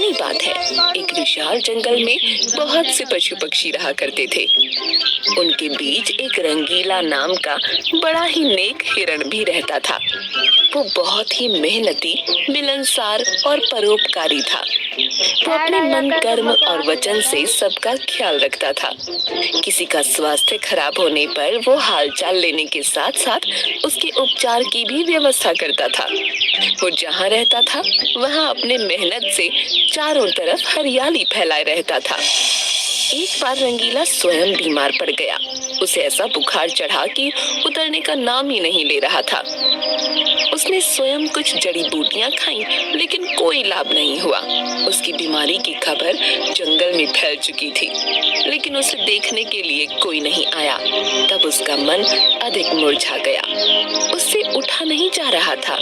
पुरानी बात है। एक विशाल जंगल में बहुत से पशु पक्षी रहा करते थे। उनके बीच एक रंगीला नाम का बड़ा ही नेक हिरण भी रहता था। वो बहुत ही मेहनती, मिलनसार और परोपकारी था। वो अपने मन, कर्म और वचन से सबका ख्याल रखता था। किसी का स्वास्थ्य खराब होने पर वो हालचाल लेने के साथ साथ उसके उपचार की भी व्यवस्था करता था। वो जहाँ रहता था वहाँ अपने मेहनत से चारों तरफ हरियाली फैलाए रहता था। एक बार रंगीला स्वयं बीमार पड़ गया। उसे ऐसा बुखार चढ़ा कि उतरने का नाम ही नहीं ले रहा था। उसने स्वयं कुछ जड़ी बूटियां खाईं, लेकिन कोई लाभ नहीं हुआ। उसकी बीमारी की खबर जंगल में फैल चुकी थी, लेकिन उसे देखने के लिए कोई नहीं आया। तब उसका मन अधिक मुरझा गया। उससे उठा नहीं जा रहा था।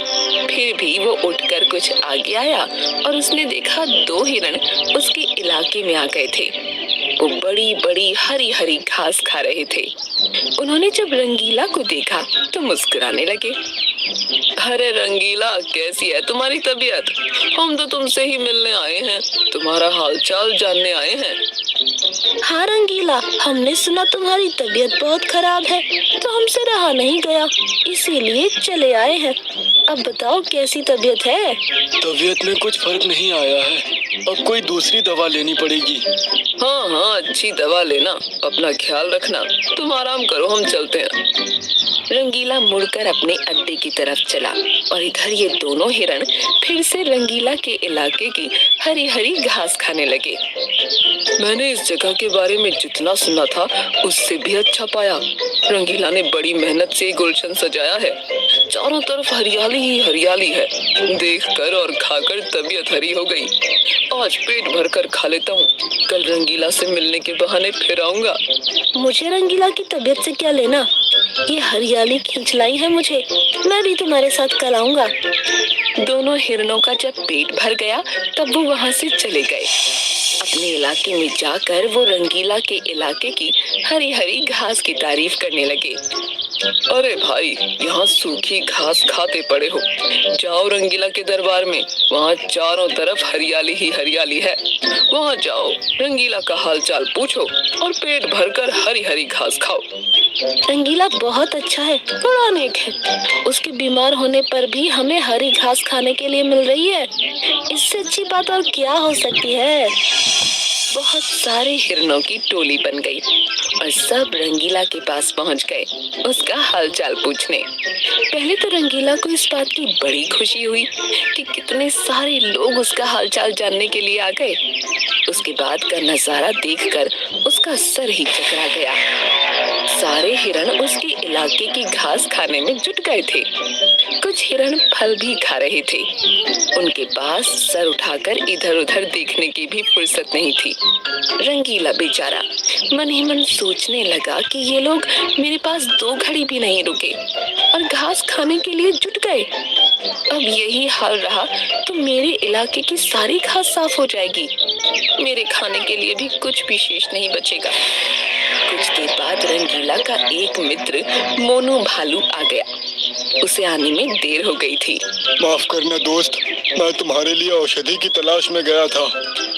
फिर भी वो उठकर कुछ आगे आया और उसने देखा 2 हिरण उसके इलाके में आ गए थे। वो बड़ी बड़ी हरी हरी घास खा रहे थे। उन्होंने जब रंगीला को देखा तो मुस्कुराने लगे। अरे रंगीला, कैसी है तुम्हारी तबीयत? हम तो तुमसे ही मिलने आए हैं, तुम्हारा हालचाल जानने आए हैं। हाँ रंगीला, हमने सुना तुम्हारी तबीयत बहुत खराब है, तो हमसे रहा नहीं गया, इसीलिए चले आए हैं। अब बताओ कैसी तबीयत है? तबीयत में कुछ फर्क नहीं आया है, अब कोई दूसरी दवा लेनी पड़ेगी। हाँ हाँ, अच्छी दवा लेना, अपना ख्याल रखना। तुम आराम करो, हम चलते हैं। रंगीला मुड़कर अपने अड्डे की तरफ चला और इधर ये दोनों हिरण फिर से रंगीला के इलाके की हरी हरी घास खाने लगे। मैंने इस जगह के बारे में जितना सुना था उससे भी अच्छा पाया। रंगीला ने बड़ी मेहनत से गुलशन सजाया है। चारों तरफ हरियाली ही हरियाली है। देखकर और खाकर तबीयत हरी हो गई। आज पेट भरकर खा लेता हूँ, कल रंगीला से मिलने के बहाने फिर आऊंगा। मुझे रंगीला की तबीयत से क्या लेना? ये हरियाली खींच लाई है मुझे। मैं भी तुम्हारे साथ कल आऊंगा। दोनों हिरणों का जब पेट भर गया तब वो वहाँ से चले गए। अपने इलाके में जाकर वो रंगीला के इलाके की हरी हरी घास की तारीफ करने लगे। अरे भाई, यहाँ सूखी घास खाते पड़े हो, जाओ रंगीला के दरबार में, वहाँ चारों तरफ हरियाली ही हरियाली है। वहाँ जाओ, रंगीला का हालचाल पूछो और पेट भरकर हरी हरी घास खाओ। रंगीला बहुत अच्छा है, बड़ा नेक है। उसके बीमार होने पर भी हमें हरी घास खाने के लिए मिल रही है। इससे अच्छी बात और क्या हो सकती है? बहुत सारे हिरणों की टोली बन गई और सब रंगीला के पास पहुंच गए उसका हालचाल पूछने। पहले तो रंगीला को इस बात की बड़ी खुशी हुई कि कितने सारे लोग उसका हालचाल जानने के लिए आ गए। उसके बाद का नजारा देखकर उसका सर ही चकरा गया। सारे हिरण उसके इलाके की घास खाने में जुट गए थे। कुछ हिरण फल भी खा रहे थे। उनके पास सर उठाकर इधर उधर देखने की भी फुर्सत नहीं थी। रंगीला बेचारा मन ही मन सोचने लगा कि ये लोग मेरे पास 2 घड़ी भी नहीं रुके और घास खाने के लिए जुट गए। अब यही हाल रहा तो मेरे इलाके की सारी घास साफ हो जाएगी। मेरे खाने के लिए भी कुछ भी शेष नहीं बचेगा। कुछ देर बाद रंगीला का एक मित्र मोनू भालू आ गया। उसे आने में देर हो गई थी। माफ करना दोस्त, मैं तुम्हारे लिए औषधि की तलाश में गया था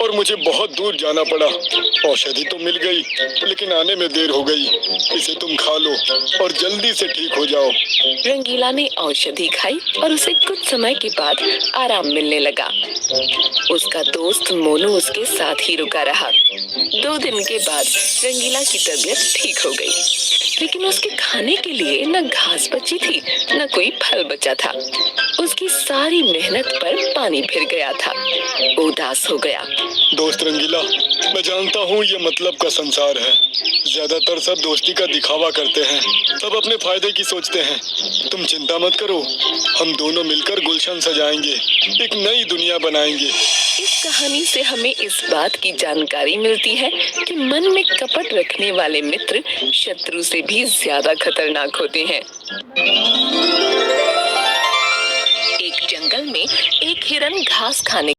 और मुझे बहुत दूर जाना पड़ा। औषधि तो मिल गई, लेकिन आने में देर हो गई। इसे तुम खा लो और जल्दी से ठीक हो जाओ। रंगीला ने औषधि खाई और उसे कुछ समय के बाद आराम मिलने लगा। उसका दोस्त मोनू उसके साथ ही रुका रहा। 2 दिन के बाद रंगीला की तबीयत ठीक हो गई, लेकिन उसके खाने के लिए न घास बची थी न कोई फल बचा था। उसकी सारी मेहनत पर पानी फिर गया था। उदास हो गया। दोस्त रंगीला, मैं जानता हूँ ये मतलब का संसार है। ज्यादातर सब दोस्ती का दिखावा करते हैं, सब अपने फायदे की सोचते हैं। तुम चिंता मत करो, हम दोनों मिलकर गुलशन सजाएंगे, एक नई दुनिया बनाएंगे। इस कहानी से हमें इस बात की जानकारी मिलती है कि मन में कपट रखने वाले मित्र शत्रु से भी ज्यादा खतरनाक होते हैं। एक जंगल में एक हिरन घास खाने